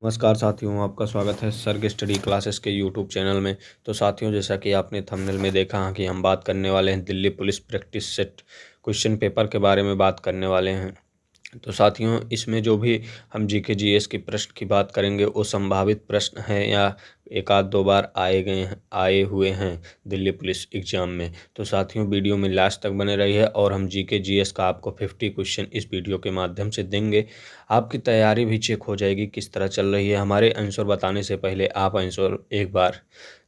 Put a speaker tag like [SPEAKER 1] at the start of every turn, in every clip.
[SPEAKER 1] नमस्कार साथियों, आपका स्वागत है सर्ग स्टडी क्लासेस के यूट्यूब चैनल में। तो साथियों, जैसा कि आपने थंबनेल में देखा है कि हम बात करने वाले हैं Delhi police practice set question paper के बारे में बात करने वाले हैं। तो साथियों, इसमें जो भी हम जीके जीएस के प्रश्न की बात करेंगे वो संभावित प्रश्न हैं या एक आध दो बार आए हुए हैं दिल्ली पुलिस एग्ज़ाम में। तो साथियों, वीडियो में लास्ट तक बने रहिए और हम जीके जीएस का आपको 50 क्वेश्चन इस वीडियो के माध्यम से देंगे। आपकी तैयारी भी चेक हो जाएगी किस तरह चल रही है। हमारे आंसर बताने से पहले आप आंसर एक बार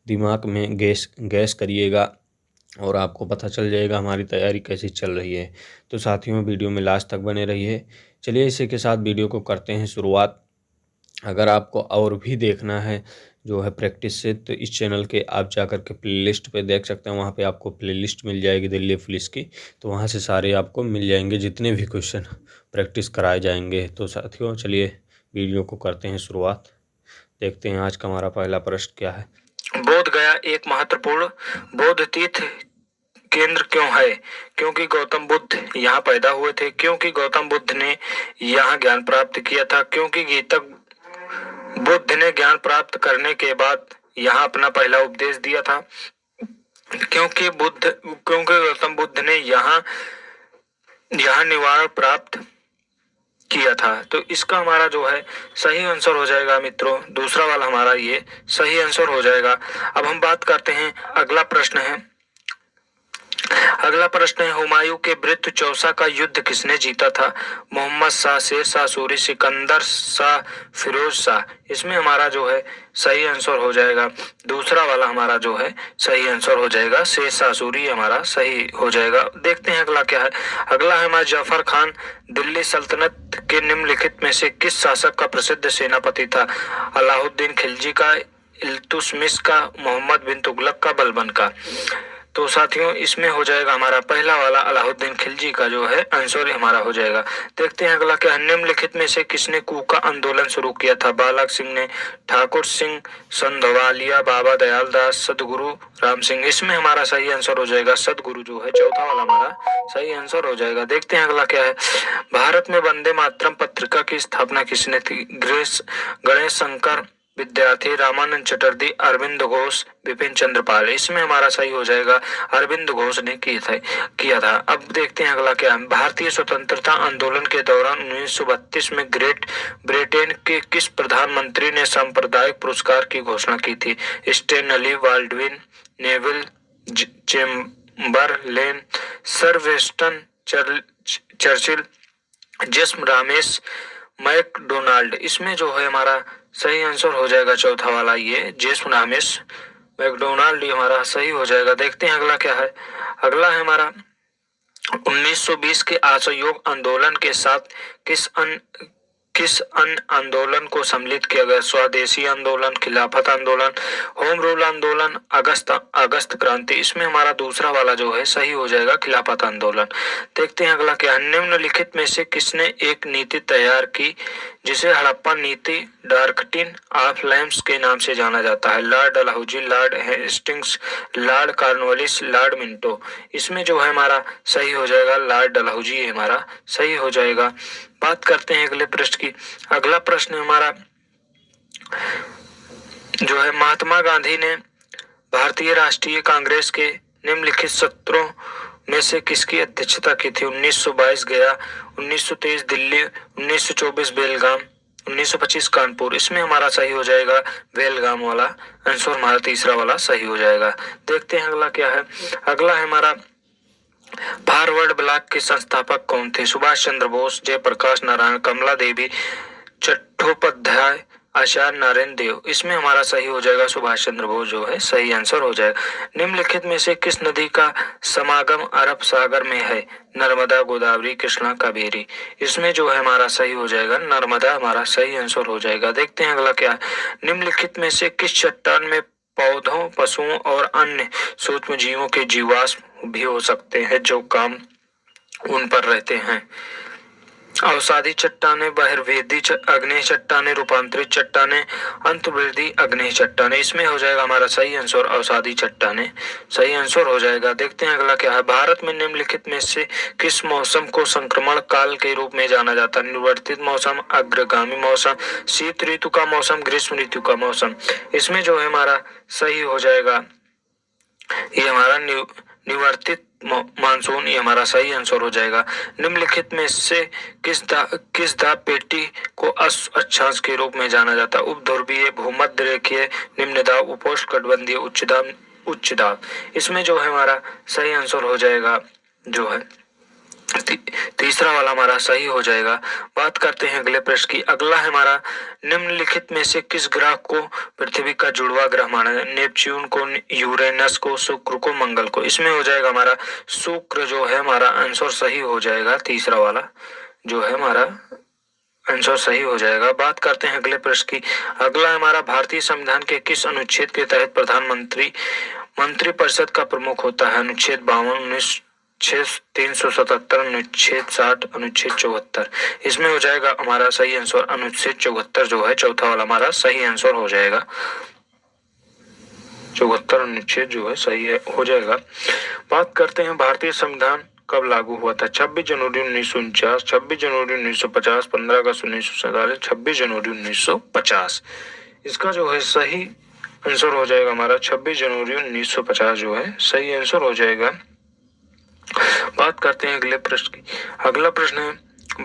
[SPEAKER 1] दिमाग में गैस करिएगा और आपको पता चल जाएगा हमारी तैयारी कैसी चल रही है। तो साथियों, वीडियो में लास्ट तक बने रहिए। चलिए इसी के साथ वीडियो को करते हैं शुरुआत। अगर आपको और भी देखना है जो है प्रैक्टिस से, तो इस चैनल के आप जाकर के प्लेलिस्ट पे देख सकते हैं। वहाँ पे आपको प्लेलिस्ट मिल जाएगी दिल्ली पुलिस की, तो वहाँ से सारे आपको मिल जाएंगे जितने भी क्वेश्चन प्रैक्टिस कराए जाएंगे। तो साथियों, चलिए वीडियो को करते हैं शुरुआत। देखते हैं आज का हमारा पहला प्रश्न क्या है।
[SPEAKER 2] बोध गया एक महत्वपूर्ण बौद्ध तीर्थ केंद्र क्यों है? क्योंकि गौतम बुद्ध यहाँ पैदा हुए थे, क्योंकि गौतम बुद्ध ने यहाँ ज्ञान प्राप्त किया था, क्योंकि गीतक बुद्ध ने ज्ञान प्राप्त करने के बाद यहाँ अपना पहला उपदेश दिया था, क्योंकि गौतम बुद्ध ने यहाँ निवारण प्राप्त किया था। तो इसका हमारा जो है सही आंसर हो जाएगा मित्रों, दूसरा वाला हमारा ये सही आंसर हो जाएगा। अब हम बात करते हैं, अगला प्रश्न है हुमायूं के वृत्त चौसा का युद्ध किसने जीता था? मोहम्मद शाह, शेर शाह सूरी, सिकंदर शाह, फिरोज शाह। इसमें हमारा जो है सही आंसर हो जाएगा, दूसरा वाला हमारा जो है सही आंसर हो जाएगा, शेर शाह सूरी हमारा सही हो जाएगा। देखते हैं अगला क्या है। अगला है हमारा जफर खान दिल्ली सल्तनत के निम्नलिखित में से किस शासक का प्रसिद्ध सेनापति था? अलाउद्दीन खिलजी का, इल्तुतमिश का, मोहम्मद बिन तुगलक का, बलबन का। तो साथियों, इसमें हो जाएगा हमारा पहला वाला अलाउद्दीन खिलजी का जो है आंसर हमारा हो जाएगा। देखते हैं अगला क्या है। निम्नलिखित में से किसने कूका आंदोलन शुरू किया था? बालक सिंह ने, ठाकुर सिंह, संधवालिया, बाबा दयाल दास, सदगुरु राम सिंह। इसमें हमारा सही आंसर हो जाएगा सदगुरु, जो है चौथा वाला हमारा सही आंसर हो जाएगा। देखते हैं अगला क्या है। भारत में वंदे मातरम पत्रिका की स्थापना किसने की? गणेश शंकर विद्यार्थी, रामानंद चटर्जी, अरविंद घोष, बिपिन चंद्र पाल। इसमें हमारा सही हो जाएगा अरविंद घोष ने किया था। अब देखते हैं अगला क्या है। भारतीय स्वतंत्रता आंदोलन के दौरान 1932 में ग्रेट ब्रिटेन के किस प्रधानमंत्री ने सांप्रदायिक पुरस्कार की घोषणा की थी? Stanley, Baldwin, Neville Chamberlain, sir Winston Churchill, James Ramsay, MacDonald. इसमें जो है हमारा सही आंसर हो जाएगा चौथा वाला, ये जेम्स रामेस मैकडोनाल्ड, हमारा सही हो जाएगा। देखते हैं अगला क्या है। अगला है हमारा 1920 के असहयोग आंदोलन के साथ किस अन्य आंदोलन को सम्मिलित किया गया? स्वदेशी आंदोलन, खिलाफत आंदोलन, होम रूल आंदोलन, अगस्त क्रांति। इसमें हमारा दूसरा वाला जो है सही हो जाएगा खिलाफत आंदोलन। देखते हैं अगला क्या है। निम्नलिखित में से किसने एक नीति तैयार की जिसे हड़प्पा नीति डार्कटिन ऑफ लैम्प्स के नाम से जाना जाता है? Lord Dalhousie, Lord Hastings, Lord Cornwallis, Lord Minto. इसमें जो है हमारा सही हो जाएगा लॉर्ड डलहौजी, हमारा सही हो जाएगा। बात करते हैं अगले प्रश्न की। अगला प्रश्न हमारा जो है, महात्मा गांधी ने भारतीय राष्ट्रीय कांग्रेस के निम्नलिखित सत्रों में से किसकी अध्यक्षता की थी? 1922 गया, 1923 दिल्ली, 1924 बेलगाम, 1925 कानपुर। इसमें हमारा सही हो जाएगा बेलगाम वाला आंसर, हमारा तीसरा वाला सही हो जाएगा। देखते हैं अगला क्या है। अगला है हमारा फॉरवर्ड ब्लॉक के संस्थापक कौन थे? सुभाष चंद्र बोस, जयप्रकाश नारायण, कमला देवी, चट्टोपाध्याय, आचार्य नारायण देव। इसमें हमारा सही हो जाएगा सुभाष चंद्र बोस, जो है सही आंसर हो जाएगा। निम्नलिखित में से किस नदी का समागम अरब सागर में है? नर्मदा, गोदावरी, कृष्णा, कावेरी। इसमें जो है हमारा सही हो जाएगा नर्मदा, हमारा सही आंसर हो जाएगा। देखते हैं अगला क्या है। निम्नलिखित में से किस चट्टान में पौधों, पशुओं और अन्य सूक्ष्म जीवों के जीवाश्म भी हो सकते हैं जो काम उन पर रहते हैं? अवसादी चट्टाने, बहिर्वेदी अग्नेय चट्टाने, रूपांतरित चट्टाने, अंतर्वेदी अग्नेय चट्टाने। इसमें हो जाएगा हमारा सही आंसर अवसादी चट्टाने, सही आंसर हो जाएगा। देखते हैं अगला क्या है। भारत में निम्नलिखित में से किस मौसम को संक्रमण काल के रूप में जाना जाता है? निवर्तित मौसम, अग्रगामी मौसम, शीत ऋतु का मौसम, ग्रीष्म ऋतु का मौसम। इसमें जो है हमारा सही हो जाएगा ये हमारा निवर्तित मानसून, ये हमारा सही आंसर हो जाएगा। निम्नलिखित में से किस दाब पेटी को अक्षांश के रूप में जाना जाता है? उपध्रुवीय, भूमध्य रेखीय, निम्न दाब, उपोष्णकटिबंधीय, उच्च दाब। इसमें जो है हमारा सही आंसर हो जाएगा जो है तीसरा वाला हमारा सही हो जाएगा। बात करते हैं अगले प्रश्न की। अगला है हमारा निम्नलिखित में से किस ग्रह को पृथ्वी का जुड़वा ग्रह माना जाए? नेपच्यून को, यूरेनस को, शुक्र को, मंगल को। इसमें हो जाएगा हमारा शुक्र जो है हमारा आंसर सही हो जाएगा। तीसरा वाला जो है हमारा आंसर सही हो जाएगा। बात करते हैं अगले प्रश्न की। अगला हमारा भारतीय संविधान के किस अनुच्छेद के तहत प्रधानमंत्री मंत्रिपरिषद का प्रमुख होता है? अनुच्छेद 52, 377, अनुच्छेद 60, अनुच्छेद 74। इसमें हो जाएगा हमारा सही आंसर अनुच्छेद 74 जो है चौथा वाला हमारा सही आंसर हो जाएगा। 74 अनुच्छेद जो है सही है हो जाएगा। बात करते हैं भारतीय संविधान कब लागू हुआ था? 26 जनवरी 1949, 26 जनवरी 1950, 15 अगस्त 1947, 26 जनवरी 1950। इसका जो है सही आंसर हो जाएगा हमारा 26 जनवरी 1950 जो है सही आंसर हो जाएगा। बात करते हैं अगले प्रश्न की। अगला प्रश्न है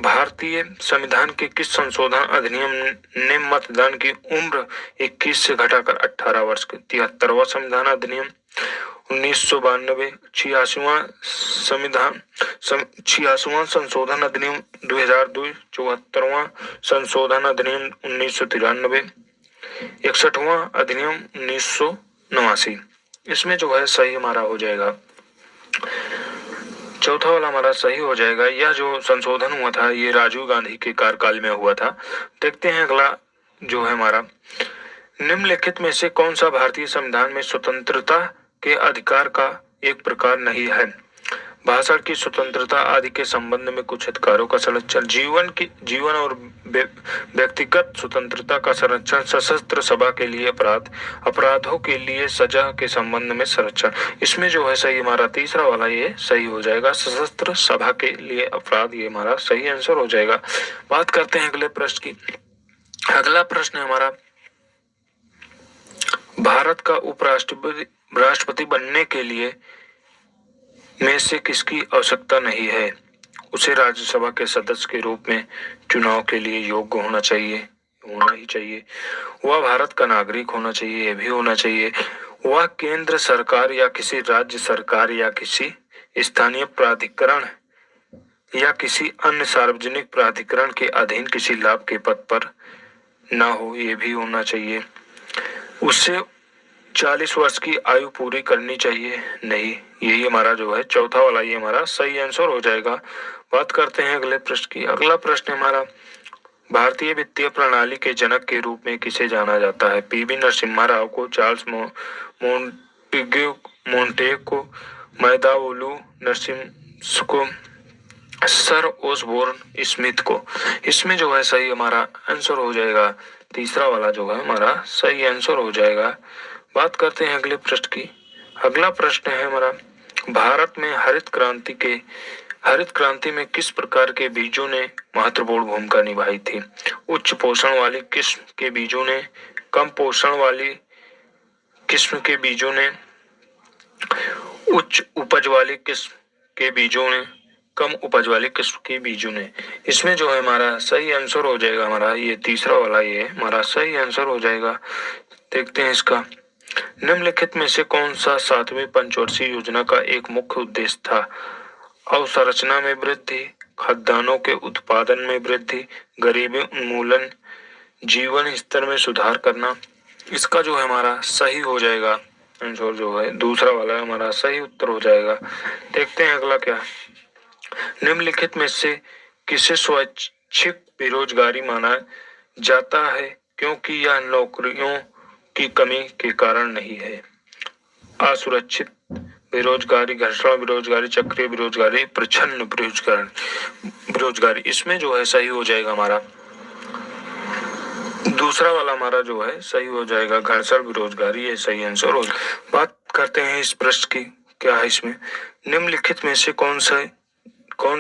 [SPEAKER 2] भारतीय संविधान के किस संशोधन अधिनियम ने मतदान की उम्र 21 से घटाकर 18 वर्ष की? 73वां संविधान अधिनियम, 1992, 86वां संशोधन अधिनियम 2002, 74वां संशोधन अधिनियम 1993, 61वां अधिनियम 1989। इसमें जो है सही हमारा हो जाएगा चौथा वाला हमारा सही हो जाएगा। यह जो संशोधन हुआ था ये राजीव गांधी के कार्यकाल में हुआ था। देखते हैं अगला जो है हमारा निम्नलिखित में से कौन सा भारतीय संविधान में स्वतंत्रता के अधिकार का एक प्रकार नहीं है? भाषण की स्वतंत्रता आदि के संबंध में कुछ अधिकारों का संरक्षण, जीवन और व्यक्तिगत स्वतंत्रता का संरक्षण, सशस्त्र सभा के लिए अपराधों के लिए सजा के संबंध में संरक्षण। इसमें जो है सही हमारा तीसरा वाला ये सही हो जाएगा। सशस्त्र सभा के लिए अपराध ये हमारा सही आंसर हो जाएगा। बात करते हैं अगले प्रश्न की। अगला प्रश्न है हमारा भारत का राष्ट्रपति बनने के लिए में से किसकी आवश्यकता नहीं है? उसे राज्यसभा के सदस्य के रूप में चुनाव के लिए योग्य होना ही चाहिए। वह भारत का नागरिक होना चाहिए, यह भी होना चाहिए। वह केंद्र सरकार या किसी राज्य सरकार या किसी स्थानीय प्राधिकरण या किसी अन्य सार्वजनिक प्राधिकरण के अधीन किसी लाभ के पद पर न हो, यह भी होना चाहिए। उससे 40 वर्ष की आयु पूरी करनी चाहिए, नहीं। यही हमारा जो है चौथा वाला ये हमारा सही आंसर हो जाएगा। बात करते हैं अगले प्रश्न की। अगला प्रश्न हमारा भारतीय वित्तीय प्रणाली के जनक के रूप में किसे जाना जाता है? पीवी नरसिम्हा राव को, चार्ल्स मोंटेग को, मैदावोलू नरसिम्हा को, सर ओसबोर्न स्मिथ को। इसमें जो है सही हमारा आंसर हो जाएगा तीसरा वाला जो है हमारा सही आंसर हो जाएगा। बात करते हैं अगले प्रश्न की। अगला प्रश्न है हमारा भारत में हरित क्रांति में किस प्रकार के बीजों ने महत्वपूर्ण भूमिका निभाई थी? उच्च पोषण वाली किस्म के बीजों ने, कम पोषण वाली किस्म के बीजों ने, उच्च उपज वाली किस्म के बीजों ने, कम उपज वाली किस्म के बीजों ने। इसमें जो है हमारा सही आंसर हो जाएगा हमारा ये तीसरा वाला ये हमारा सही आंसर हो जाएगा। देखते हैं इसका। निम्नलिखित में से कौन सा 7वीं पंचवर्षीय योजना का एक मुख्य उद्देश्य था? अवसंरचना में वृद्धि, खाद्यान्नों के उत्पादन में वृद्धि, गरीबी उन्मूलन, जीवन स्तर में सुधार करना। इसका जो है हमारा सही हो जाएगा आंसर जो है दूसरा वाला हमारा सही उत्तर हो जाएगा। देखते हैं अगला क्या है। निम्नलिखित में से किसे स्वैच्छिक बेरोजगारी माना जाता है क्योंकि यह नौकरियों की कमी के कारण नहीं है? असुरक्षित बेरोजगारी, घर्षण बेरोजगारी, चक्रीय बेरोजगारी, प्रच्छन्न बेरोजगारी। इसमें जो है सही हो जाएगा हमारा दूसरा वाला हमारा जो है सही हो जाएगा, घर्षण बेरोजगारी, ये सही आंसर हो। बात करते हैं इस प्रश्न की, क्या है इसमें, निम्नलिखित में से कौन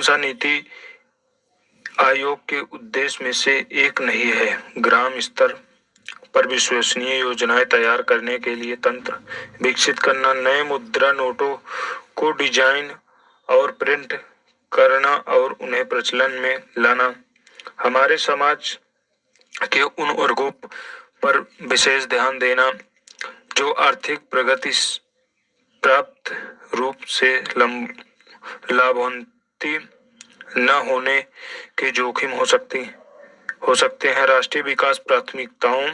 [SPEAKER 2] सा नीति आयोग के उद्देश्य में से एक नहीं है। ग्राम स्तर पर विश्वसनीय योजनाएं तैयार करने के लिए तंत्र विकसित करना, नए मुद्रा नोटों को डिजाइन और प्रिंट करना और उन्हें प्रचलन में लाना, हमारे समाज के उन वर्गों पर विशेष ध्यान देना जो आर्थिक प्रगति प्राप्त रूप से लाभान्वित न होने के जोखिम हो सकते हैं, राष्ट्रीय विकास प्राथमिकताओं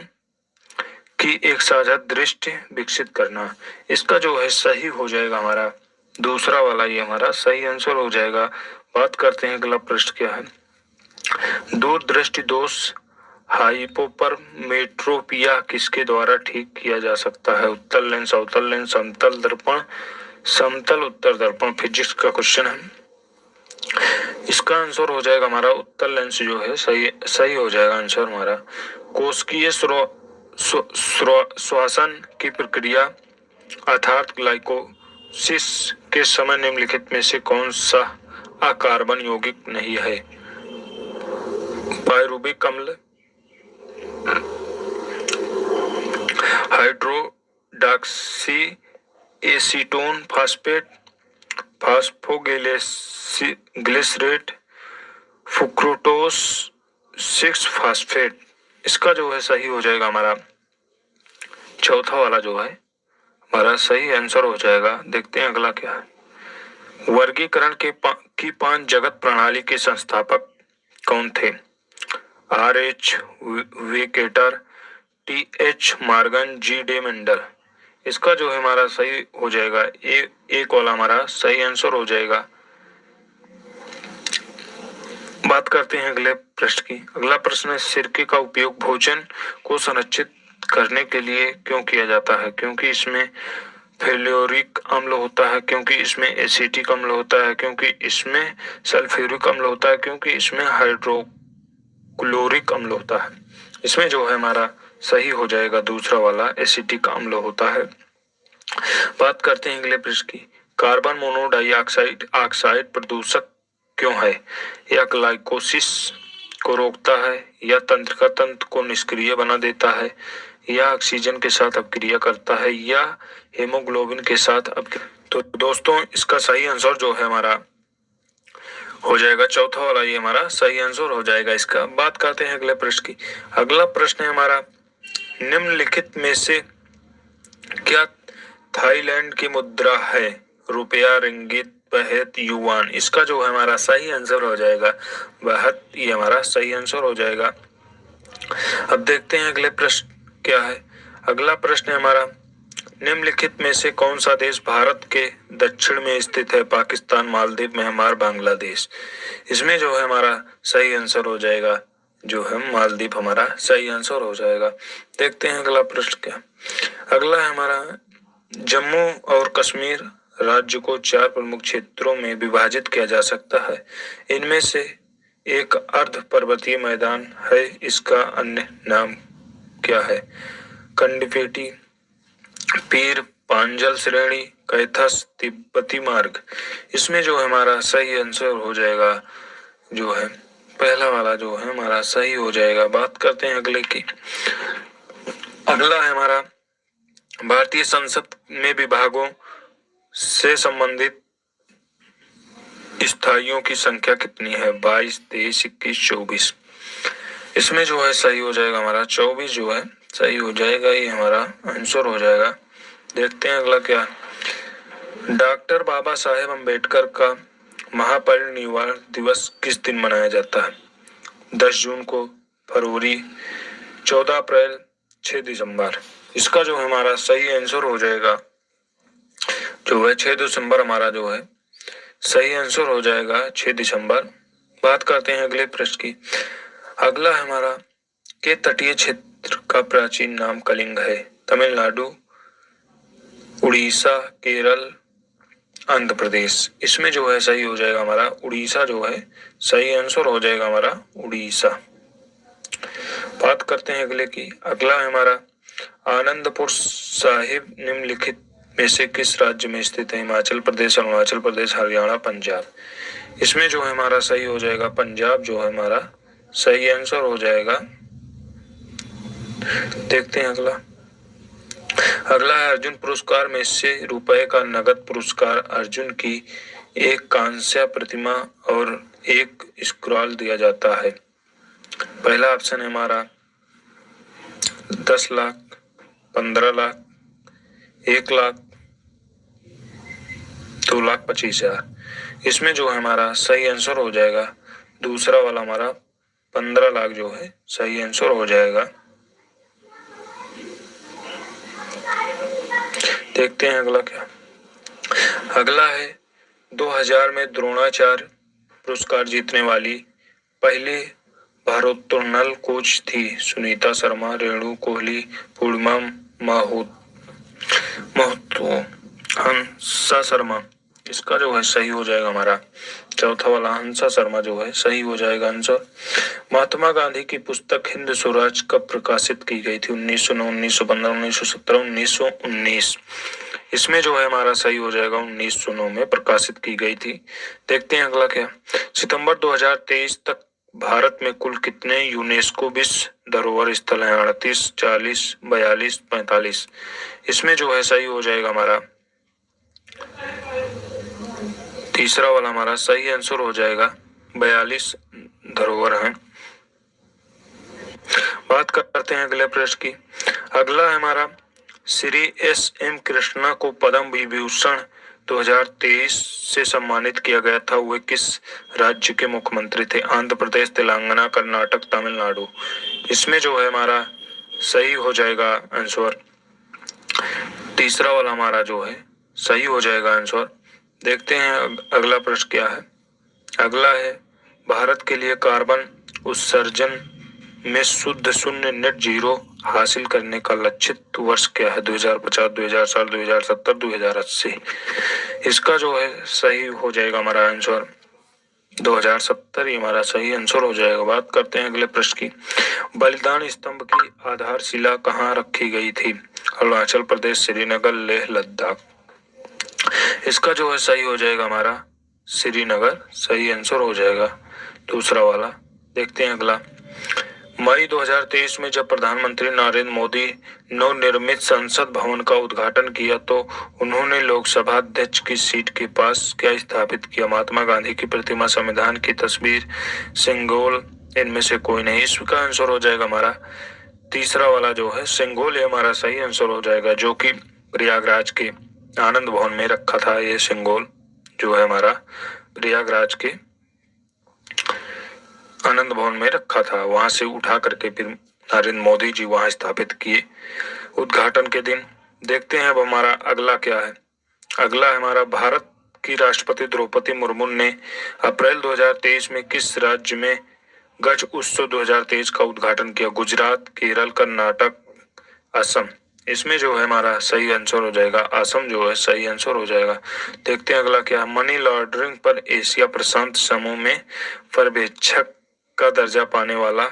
[SPEAKER 2] की एक साझा दृष्टि विकसित करना। इसका जो है सही हो जाएगा हमारा दूसरा वाला, ये हमारा सही आंसर हो जाएगा। बात करते हैं अगला प्रश्न क्या है, दूरदृष्टि दोष हाइपोपरमेट्रोपिया किसके द्वारा ठीक किया जा सकता है। उत्तल लेंस, अवतल लेंस, समतल दर्पण, समतल उत्तर दर्पण। फिजिक्स का क्वेश्चन है, इसका आंसर हो जाएगा हमारा उत्तल लेंस जो है सही हो जाएगा आंसर हमारा। कोशिकीय श्वसन की प्रक्रिया अर्थात ग्लाइकोसिस के समय निम्नलिखित में से कौन सा अकार्बन यौगिक नहीं है। पायरुविक अम्ल, hydroxy acetone phosphate, phosphoglycerate, fructose 6 phosphate. इसका जो है सही हो जाएगा हमारा चौथा वाला जो है हमारा सही आंसर हो जाएगा। देखते हैं अगला क्या है, वर्गीकरण की 5 जगत प्रणाली के संस्थापक कौन थे। R.H. वेकेटर, T.H. Morgan, G.D. Mendel. इसका जो है हमारा सही हो जाएगा एक वाला हमारा सही आंसर हो जाएगा। बात करते हैं अगले प्रश्न की। अगला प्रश्न है, सिरके का उपयोग भोजन को संरक्षित करने के लिए क्यों किया जाता है। क्योंकि इसमें फेलोरिक अम्ल होता है, क्योंकि इसमें एसिटिक अम्ल होता है, क्योंकि इसमें सल्फ्यूरिक अम्ल होता है, क्योंकि इसमें हाइड्रोक्लोरिक अम्ल होता है। इसमें जो है हमारा सही हो जाएगा दूसरा वाला, एसिटिक अम्ल होता है। बात करते हैं अगले प्रश्न की, कार्बन मोनोडाइऑक्साइड प्रदूषक क्यों है। यह ग्लाइकोसिस को रोकता है, या तंत्रिका तंत्र को निष्क्रिय बना देता है, या ऑक्सीजन के साथ अपक्रिया करता है, या हेमोग्लोबिन के साथ तो दोस्तों इसका सही आंसर जो है हमारा हो जाएगा चौथा वाला, ये हमारा सही आंसर हो जाएगा इसका। बात करते हैं अगले प्रश्न की। अगला प्रश्न है हमारा, निम्नलिखित में से क्या थाईलैंड की मुद्रा है। रुपया, रिंगित, बहत, युआन। इसका जो है हमारा सही आंसर हो जाएगा बहत, ये हमारा सही आंसर हो जाएगा। अब देखते हैं अगले प्रश्न क्या है। अगला प्रश्न है हमारा, निम्नलिखित में से कौन सा देश भारत के दक्षिण में स्थित है। पाकिस्तान, मालदीव, म्यांमार, बांग्लादेश। इसमें जो है हमारा सही आंसर हो जाएगा जो है मालदीव, हमारा सही आंसर हो जाएगा। देखते हैं अगला प्रश्न क्या। अगला है हमारा, जम्मू और कश्मीर राज्य को 4 प्रमुख क्षेत्रों में विभाजित किया जा सकता है। इनमें से एक अर्ध पर्वतीय मैदान है, इसका अन्य नाम क्या है। कंडीपेटी, पीर पांजल श्रेणी, कैथस, तिब्बती मार्ग। इसमें जो है हमारा सही आंसर हो जाएगा जो है पहला वाला जो है हमारा सही हो जाएगा। बात करते हैं अगले की। अगला है हमारा, भारतीय संसद में विभागों से संबंधित स्थाइयों की संख्या कितनी है। 22, 23, 21, 24। इसमें जो है सही हो जाएगा हमारा 24 जो है सही हो जाएगा, ये हमारा आंसर हो जाएगा। देखते हैं अगला क्या। डॉक्टर बाबा साहेब अम्बेडकर का महापरिनिर्वाण दिवस किस दिन मनाया जाता है। 10 जून को, फरवरी, 14 अप्रैल, 6 दिसंबर। इसका जो है हमारा सही आंसर हो जाएगा जो है 6 दिसंबर, हमारा जो है सही आंसर हो जाएगा 6 दिसंबर। बात करते हैं अगले प्रश्न की। अगला हमारा, के तटीय क्षेत्र का प्राचीन नाम कलिंग है। तमिलनाडु, उड़ीसा, केरल, आंध्र प्रदेश। इसमें जो है सही हो जाएगा हमारा उड़ीसा, जो है सही आंसर हो जाएगा हमारा उड़ीसा। बात करते हैं अगले की। अगला है हमारा आनंदपुर साहिब निम्नलिखित में से किस राज्य में स्थित है? हिमाचल प्रदेश, अरुणाचल प्रदेश, हरियाणा, पंजाब। इसमें जो है हमारा सही हो जाएगा पंजाब, जो है हमारा सही आंसर हो जाएगा। देखते हैं अगला। अगला है अर्जुन पुरस्कार में से रुपए का नगद पुरस्कार अर्जुन की एक कांस्य प्रतिमा और एक स्क्रॉल दिया जाता है। पहला ऑप्शन है हमारा 10 लाख, 15 लाख, 1 लाख, 2,25,000। इसमें जो है हमारा सही आंसर हो जाएगा दूसरा वाला, हमारा 15 लाख जो है सही आंसर हो जाएगा। देखते हैं अगला क्या। अगला है 2000 में द्रोणाचार्य पुरस्कार जीतने वाली पहली भारोत्तोलन कोच थी? सुनीता शर्मा, रेणु कोहली, पूर्णिमा महतो, हंसा शर्मा। इसका जो है सही हो जाएगा हमारा चौथा वाला, हंसा शर्मा जो है सही हो जाएगा आंसर। महात्मा गांधी की पुस्तक हिंद स्वराज कब प्रकाशित की गई थी? 1909, 1915, 1917, 1919। इसमें जो है हमारा सही हो जाएगा 1909 में प्रकाशित की गई थी। देखते हैं अगला क्या। सितंबर 2023 तक भारत में कुल कितने यूनेस्को विश्व धरोहर स्थल हैं? 38, 40, 42, 45। इसमें जो है सही हो जाएगा हमारा तीसरा वाला, हमारा सही आंसर हो जाएगा 42 धरोहर हैं। बात करते हैं अगले प्रश्न की। अगला है हमारा श्री S.M. कृष्णा को पद्म विभूषण 2023 से सम्मानित किया गया था। वे किस राज्य के मुख्यमंत्री थे? आंध्र प्रदेश, तेलंगाना, कर्नाटक, तमिलनाडु। इसमें जो है हमारा सही हो जाएगा आंसर तीसरा वाला, हमारा जो है सही हो जाएगा आंसर। देखते हैं अगला प्रश्न क्या है। अगला है भारत के लिए कार्बन उत्सर्जन में शुद्ध शून्य नेट जीरो हासिल करने का लक्षित वर्ष क्या है? 2050, 2060, 2070, 2080। इसका जो है सही हो जाएगा हमारा आंसर 2070 ही हमारा सही आंसर हो जाएगा। बात करते हैं अगले प्रश्न की। बलिदान स्तंभ की आधारशिला कहाँ रखी गई थी? अरुणाचल प्रदेश, श्रीनगर, लेह, लद्दाख। इसका जो है सही हो जाएगा हमारा श्रीनगर, सही आंसर हो जाएगा दूसरा वाला। देखते हैं अगला। मई 2023 में जब प्रधानमंत्री नरेंद्र मोदी नवनिर्मित संसद भवन का उद्घाटन किया तो उन्होंने लोकसभा अध्यक्ष की सीट के पास क्या स्थापित किया? महात्मा गांधी की प्रतिमा, संविधान की तस्वीर, सिंगोल। इनमें से कोई नहीं। इसका आंसर हो जाएगा हमारा तीसरा वाला, जो है सिंगोल, ये हमारा सही आंसर हो जाएगा, जो कि प्रयागराज के आनंद भवन में रखा था। ये सिंगोल जो है हमारा प्रयागराज के आनंद भवन में रखा था, वहां से उठा करके फिर नरेंद्र मोदी जी वहां स्थापित किए उद्घाटन के दिन। देखते हैं अब हमारा अगला क्या है। अगला है हमारा भारत की राष्ट्रपति द्रौपदी मुर्मू ने अप्रैल 2023 में किस राज्य में गज उत्सव 2023 का उद्घाटन किया? गुजरात, केरल, कर्नाटक, असम। इसमें जो है हमारा सही आंसर हो जाएगा असम, जो है सही आंसर हो जाएगा। देखते हैं अगला क्या। मनी लॉन्ड्रिंग पर एशिया प्रशांत समूह में पर्यवेक्षक का दर्जा पाने वाला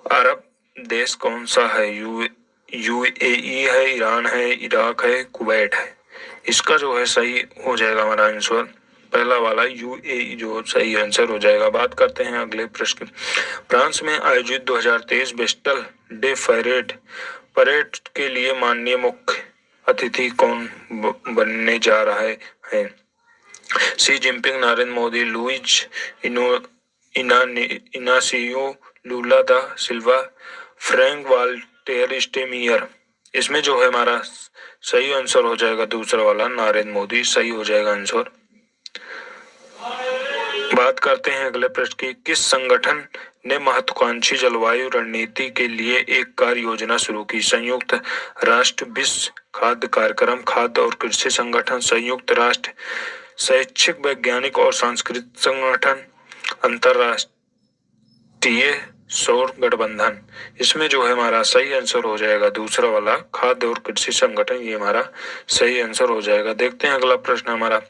[SPEAKER 2] अरब देश कौन सा है? यूएई है, ईरान है, इराक है, कुवैत है। इसका जो है सही हो जाएगा हमारा आंसर पहला वाला, यूएई जो सही आंसर हो जाएगा। बात करते हैं अगले प्रश्न। फ्रांस में आयोजित 2023 बेस्टल डे परेड के लिए माननीय मुख्य अतिथि कौन बनने जा रहा है? Xi Jinping, Narendra Modi, लुइज Inacio Lula दा सिल्वा, फ्रैंक वाल्टर स्टेमियर। इसमें जो है हमारा सही आंसर हो जाएगा दूसरा वाला, नरेंद्र मोदी, सही हो जाएगा आंसर। बात करते हैं अगले प्रश्न की। किस संगठन ने महत्वाकांक्षी जलवायु रणनीति के लिए एक कार्य योजना शुरू की? संयुक्त राष्ट्र विश्व खाद्य कार्यक्रम, खाद्य और कृषि संगठन, संयुक्त राष्ट्र शैक्षिक, वैज्ञानिक और सांस्कृतिक संगठन, अंतरराष्ट्रीय सौर गठबंधन। इसमें जो है हमारा सही आंसर हो जाएगा दूसरा वाला, खाद्य और कृषि संगठन, ये हमारा सही आंसर हो जाएगा। देखते हैं अगला प्रश्न हमारा,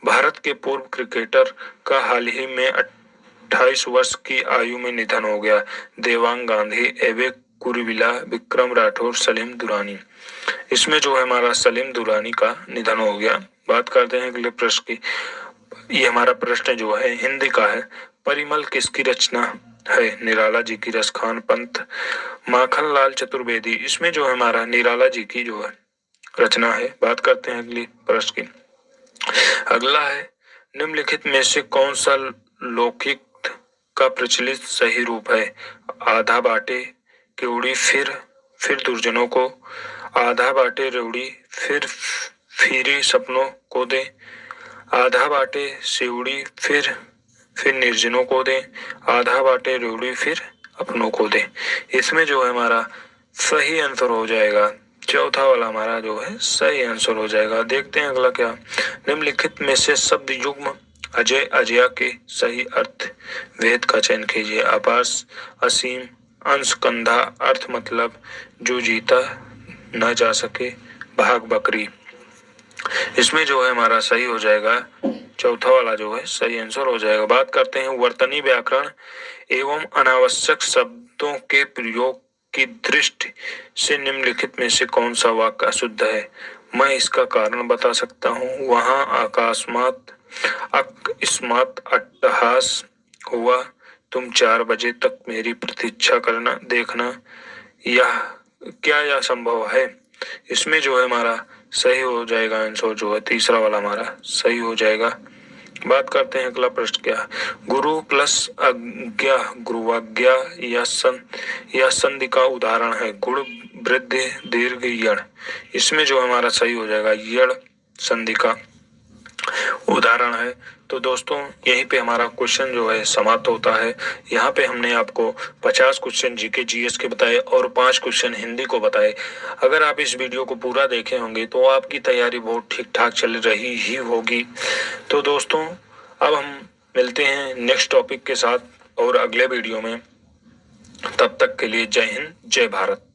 [SPEAKER 2] भारत के पूर्व क्रिकेटर का हाल ही में 28 वर्ष की आयु में निधन हो गया। देवांग गांधी, एबे कुरविला, विक्रम राठौर, सलीम दुरानी। इसमें जो है हमारा सलीम दुरानी का निधन हो गया। बात करते हैं अगले प्रश्न की। ये हमारा प्रश्न जो है हिंदी का है। परिमल किसकी रचना है? निराला जी की, रसखान पंत, माखनलाल चतुर्वेदी। इसमें जो है हमारा निराला जी की जो है रचना है। बात करते हैं अगली प्रश्न की। अगला है, निम्नलिखित में से कौन सा लौकिक का प्रचलित सही रूप है? आधा बाटे केवड़ी फिर दुर्जनों को, आधा बाटे रेवड़ी फिर सपनों को दे, आधा बाटे सेवड़ी फिर निर्जनों को दे, आधा बाटे रेवड़ी फिर अपनों को दे। इसमें जो है हमारा सही आंसर हो जाएगा चौथा वाला, हमारा जो है सही आंसर हो जाएगा। देखते हैं अगला क्या, निम्नलिखित में से शब्द युग्म अजय अजया के सही अर्थ वेद का चयन कीजिए। आपास, असीम, अंश, कंधा। अर्थ मतलब जो जीता न जा सके, भाग बकरी। इसमें जो है हमारा सही हो जाएगा चौथा वाला, जो है सही आंसर हो जाएगा। बात करते हैं वर्तनी व्याकरण एवं अनावश्यक शब्दों के प्रयोग की दृष्टि से निम्नलिखित में से कौन सा वाक्य अशुद्ध है? मैं इसका कारण बता सकता हूँ, वहां अकस्मात अकस्मात अट्टहास हुआ, तुम 4 बजे तक मेरी प्रतीक्षा करना देखना, यह संभव है? इसमें जो है हमारा सही हो जाएगा आंसर जो है तीसरा वाला हमारा सही हो जाएगा। बात करते हैं अगला प्रश्न क्या है, गुरु प्लस अज्ञा गुरुवाज्ञा या संधि का उदाहरण है। गुण, वृद्धि, दीर्घ, यण। इसमें जो हमारा सही हो जाएगा यण संधि का उदाहरण है। तो दोस्तों यहीं पे हमारा क्वेश्चन जो है समाप्त होता है। यहाँ पे हमने आपको 50 क्वेश्चन जीके जीएस के बताए और 5 क्वेश्चन हिंदी को बताए। अगर आप इस वीडियो को पूरा देखे होंगे तो आपकी तैयारी बहुत ठीक ठाक चल रही ही होगी। तो दोस्तों अब हम मिलते हैं नेक्स्ट टॉपिक के साथ और अगले वीडियो में। तब तक के लिए जय हिंद, जय भारत।